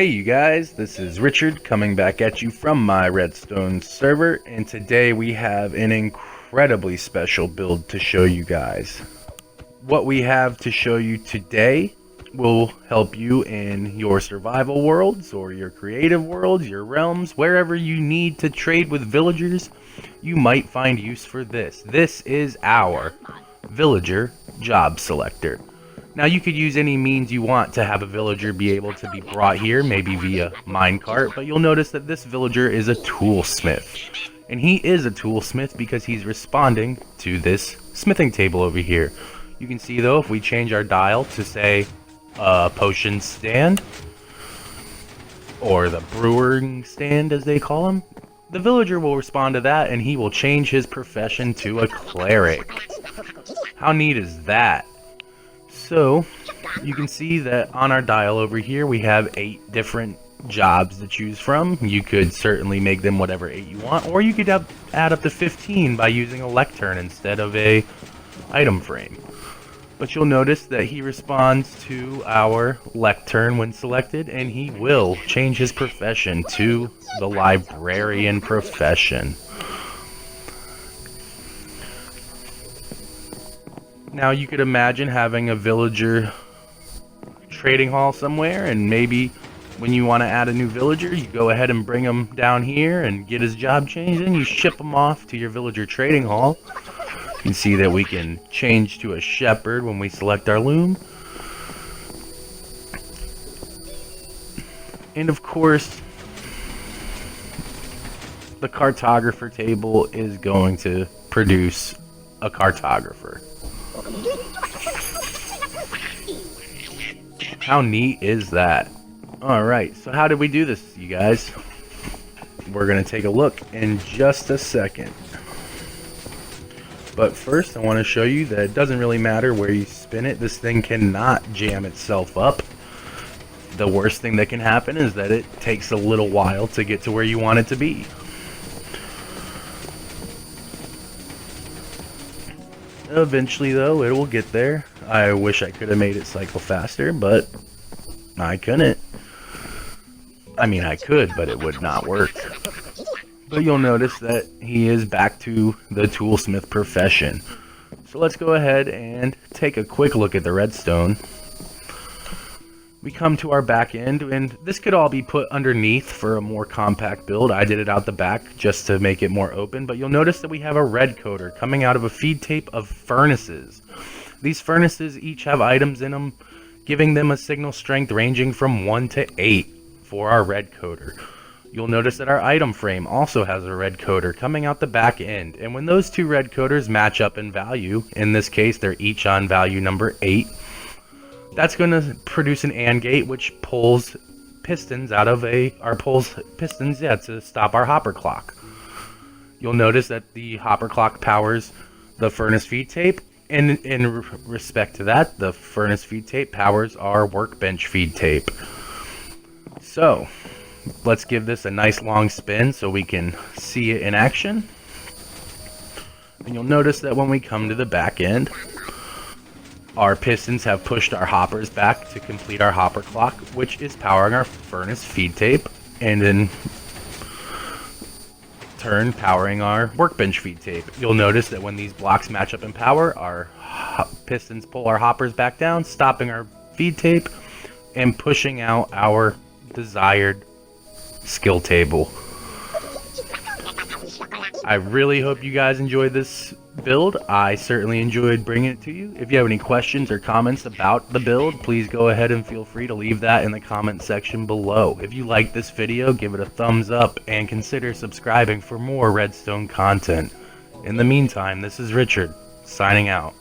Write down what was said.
Hey you guys, this is Richard coming back at you from my Redstone server, and today we have an incredibly special build to show you guys. What we have to show you today will help you in your survival worlds or your creative worlds, your realms, wherever you need to trade with villagers. You might find use for this. This is our villager job selector. Now you could use any means you want to have a villager be able to be brought here, maybe via minecart, but you'll notice that this villager is a toolsmith. And he is a toolsmith because he's responding to this smithing table over here. You can see though, if we change our dial to say potion stand, or the brewing stand as they call him, the villager will respond to that and he will change his profession to a cleric. How neat is that? So, you can see that on our dial over here we have 8 different jobs to choose from. You could certainly make them whatever 8 you want, or you could add up to 15 by using a lectern instead of a item frame. But you'll notice that he responds to our lectern when selected, and he will change his profession to the librarian profession. Now you could imagine having a villager trading hall somewhere, and maybe when you want to add a new villager, you go ahead and bring him down here and get his job changed, and you ship him off to your villager trading hall. You can see that we can change to a shepherd when we select our loom. And of course, the cartographer table is going to produce a cartographer. How neat is that? Alright, so how did we do this, you guys? We're going to take a look in just a second. But first, I want to show you that it doesn't really matter where you spin it. This thing cannot jam itself up. The worst thing that can happen is that it takes a little while to get to where you want it to be. Eventually, though, it will get there. I wish I could have made it cycle faster, but I couldn't. I mean, I could, but it would not work. But you'll notice that he is back to the toolsmith profession. So let's go ahead and take a quick look at the redstone. We come to our back end, and this could all be put underneath for a more compact build. I did it out the back just to make it more open, but you'll notice that we have a red coder coming out of a feed tape of furnaces. These furnaces each have items in them, giving them a signal strength ranging from 1 to 8 for our red coder. You'll notice that our item frame also has a red coder coming out the back end, and when those two red coders match up in value, in this case they're each on value number 8, that's going to produce an AND gate which pulls pistons out of to stop our hopper clock. You'll notice that the hopper clock powers the furnace feed tape, and in respect to that, the furnace feed tape powers our workbench feed tape. So, let's give this a nice long spin so we can see it in action. And you'll notice that when we come to the back end, our pistons have pushed our hoppers back to complete our hopper clock, which is powering our furnace feed tape, and in turn powering our workbench feed tape. You'll notice that when these blocks match up in power, our pistons pull our hoppers back down, stopping our feed tape and pushing out our desired skill table. I really hope you guys enjoyed this build. I certainly enjoyed bringing it to you. If you have any questions or comments about the build, please go ahead and feel free to leave that in the comment section below. If you like this video, give it a thumbs up and consider subscribing for more redstone content. In the meantime, this is Richard, signing out.